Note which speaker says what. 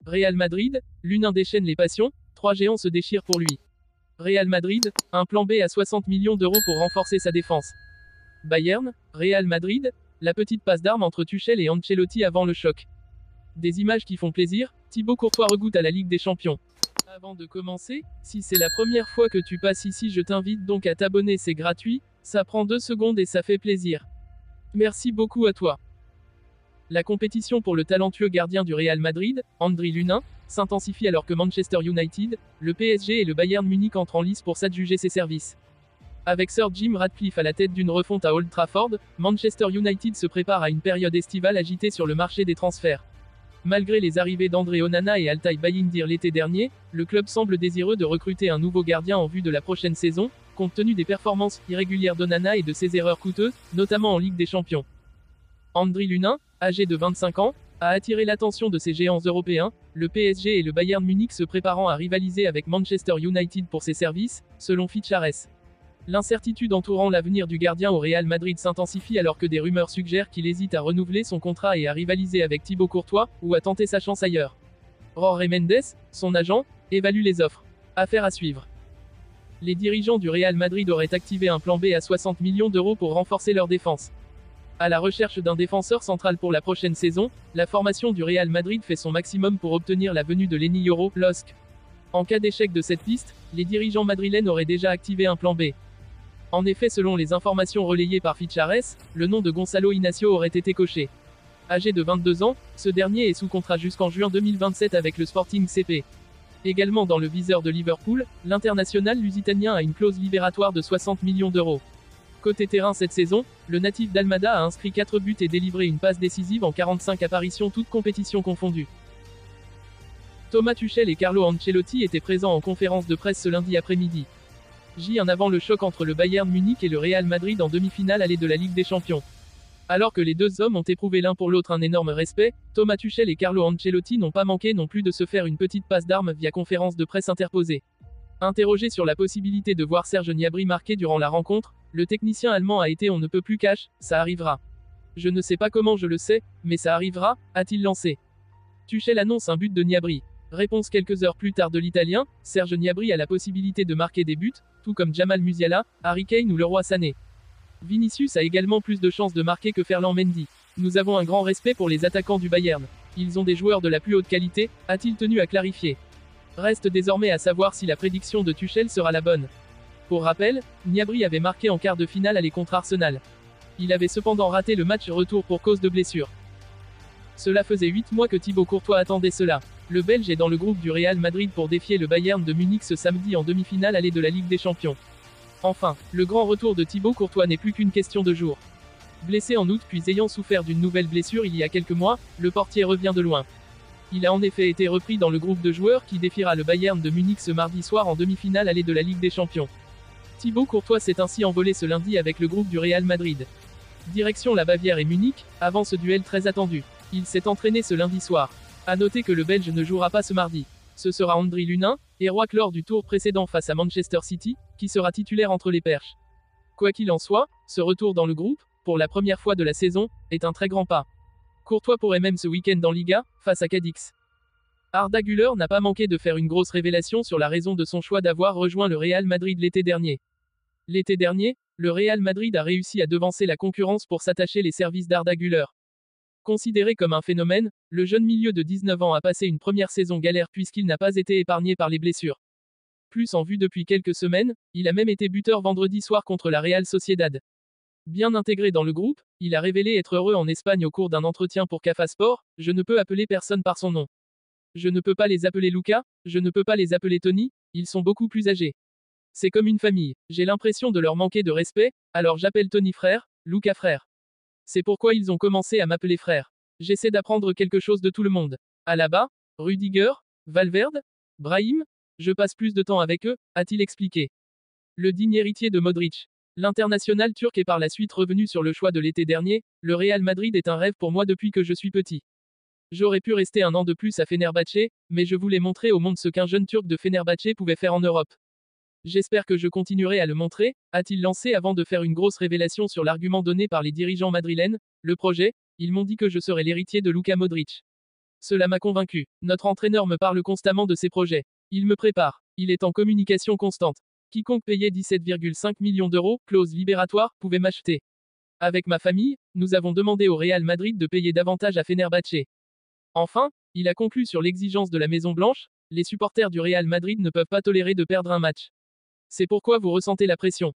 Speaker 1: Real Madrid, l'une déchaîne les passions, trois géants se déchirent pour lui. Real Madrid, un plan B à 60 millions d'euros pour renforcer sa défense. Bayern, Real Madrid, la petite passe d'armes entre Tuchel et Ancelotti avant le choc. Des images qui font plaisir, Thibaut Courtois regoute à la Ligue des Champions. Avant de commencer, si c'est la première fois que tu passes ici, je t'invite donc à t'abonner, c'est gratuit, ça prend 2 secondes et ça fait plaisir. Merci beaucoup à toi. La compétition pour le talentueux gardien du Real Madrid, Andriy Lunin, s'intensifie alors que Manchester United, le PSG et le Bayern Munich entrent en lice pour s'adjuger ses services. Avec Sir Jim Ratcliffe à la tête d'une refonte à Old Trafford, Manchester United se prépare à une période estivale agitée sur le marché des transferts. Malgré les arrivées d'André Onana et Altay Bayindir l'été dernier, le club semble désireux de recruter un nouveau gardien en vue de la prochaine saison, compte tenu des performances irrégulières d'Onana et de ses erreurs coûteuses, notamment en Ligue des Champions. Andriy Lunin, âgé de 25 ans, a attiré l'attention de ces géants européens, le PSG et le Bayern Munich se préparant à rivaliser avec Manchester United pour ses services, selon Fichares. L'incertitude entourant l'avenir du gardien au Real Madrid s'intensifie alors que des rumeurs suggèrent qu'il hésite à renouveler son contrat et à rivaliser avec Thibaut Courtois, ou à tenter sa chance ailleurs. Jorge Mendes, son agent, évalue les offres. Affaire à suivre. Les dirigeants du Real Madrid auraient activé un plan B à 60 millions d'euros pour renforcer leur défense. À la recherche d'un défenseur central pour la prochaine saison, la formation du Real Madrid fait son maximum pour obtenir la venue de Lenny Yoro, LOSC. En cas d'échec de cette piste, les dirigeants madrilènes auraient déjà activé un plan B. En effet, selon les informations relayées par Fichares, le nom de Gonzalo Inacio aurait été coché. Âgé de 22 ans, ce dernier est sous contrat jusqu'en juin 2027 avec le Sporting CP. Également dans le viseur de Liverpool, l'international lusitanien a une clause libératoire de 60 millions d'euros. Côté terrain cette saison, le natif d'Almada a inscrit 4 buts et délivré une passe décisive en 45 apparitions toutes compétitions confondues. Thomas Tuchel et Carlo Ancelotti étaient présents en conférence de presse ce lundi après-midi. J1 avant le choc entre le Bayern Munich et le Real Madrid en demi-finale allée de la Ligue des Champions. Alors que les deux hommes ont éprouvé l'un pour l'autre un énorme respect, Thomas Tuchel et Carlo Ancelotti n'ont pas manqué non plus de se faire une petite passe d'armes via conférence de presse interposée. Interrogé sur la possibilité de voir Serge Gnabry marquer durant la rencontre, le technicien allemand a été on ne peut plus cash, ça arrivera. Je ne sais pas comment je le sais, mais ça arrivera, a-t-il lancé. Tuchel annonce un but de Gnabry. Réponse quelques heures plus tard de l'Italien, Serge Gnabry a la possibilité de marquer des buts, tout comme Jamal Musiala, Harry Kane ou Leroy Sané. Vinicius a également plus de chances de marquer que Ferland Mendy. Nous avons un grand respect pour les attaquants du Bayern. Ils ont des joueurs de la plus haute qualité, a-t-il tenu à clarifier. Reste désormais à savoir si la prédiction de Tuchel sera la bonne. Pour rappel, Gnabry avait marqué en quart de finale aller contre Arsenal. Il avait cependant raté le match retour pour cause de blessure. Cela faisait 8 mois que Thibaut Courtois attendait cela. Le Belge est dans le groupe du Real Madrid pour défier le Bayern de Munich ce samedi en demi-finale allée de la Ligue des Champions. Enfin, le grand retour de Thibaut Courtois n'est plus qu'une question de jours. Blessé en août puis ayant souffert d'une nouvelle blessure il y a quelques mois, le portier revient de loin. Il a en effet été repris dans le groupe de joueurs qui défiera le Bayern de Munich ce mardi soir en demi-finale allée de la Ligue des Champions. Thibaut Courtois s'est ainsi envolé ce lundi avec le groupe du Real Madrid. Direction la Bavière et Munich, avant ce duel très attendu. Il s'est entraîné ce lundi soir. A noter que le Belge ne jouera pas ce mardi. Ce sera Andriy Lunin, héroïque lors du tour précédent face à Manchester City, qui sera titulaire entre les perches. Quoi qu'il en soit, ce retour dans le groupe, pour la première fois de la saison, est un très grand pas. Courtois pourrait même ce week-end en Liga, face à Cadix. Arda Güler n'a pas manqué de faire une grosse révélation sur la raison de son choix d'avoir rejoint le Real Madrid l'été dernier. L'été dernier, le Real Madrid a réussi à devancer la concurrence pour s'attacher les services d'Arda Güler. Considéré comme un phénomène, le jeune milieu de 19 ans a passé une première saison galère puisqu'il n'a pas été épargné par les blessures. Plus en vue depuis quelques semaines, il a même été buteur vendredi soir contre la Real Sociedad. Bien intégré dans le groupe, il a révélé être heureux en Espagne au cours d'un entretien pour Cafa Sport, je ne peux appeler personne par son nom. Je ne peux pas les appeler Luca, je ne peux pas les appeler Tony, ils sont beaucoup plus âgés. C'est comme une famille, j'ai l'impression de leur manquer de respect, alors j'appelle Tony frère, Luca frère. C'est pourquoi ils ont commencé à m'appeler frère. J'essaie d'apprendre quelque chose de tout le monde. Alaba, Rudiger, Valverde, Brahim, je passe plus de temps avec eux, a-t-il expliqué. Le digne héritier de Modric. L'international turc est par la suite revenu sur le choix de l'été dernier, le Real Madrid est un rêve pour moi depuis que je suis petit. J'aurais pu rester un an de plus à Fenerbahçe, mais je voulais montrer au monde ce qu'un jeune turc de Fenerbahçe pouvait faire en Europe. J'espère que je continuerai à le montrer, a-t-il lancé avant de faire une grosse révélation sur l'argument donné par les dirigeants madrilènes, le projet, ils m'ont dit que je serais l'héritier de Luka Modric. Cela m'a convaincu. Notre entraîneur me parle constamment de ses projets. Il me prépare. Il est en communication constante. Quiconque payait 17,5 millions d'euros, clause libératoire, pouvait m'acheter. Avec ma famille, nous avons demandé au Real Madrid de payer davantage à Fenerbahçe. Enfin, il a conclu sur l'exigence de la Maison Blanche, les supporters du Real Madrid ne peuvent pas tolérer de perdre un match. C'est pourquoi vous ressentez la pression.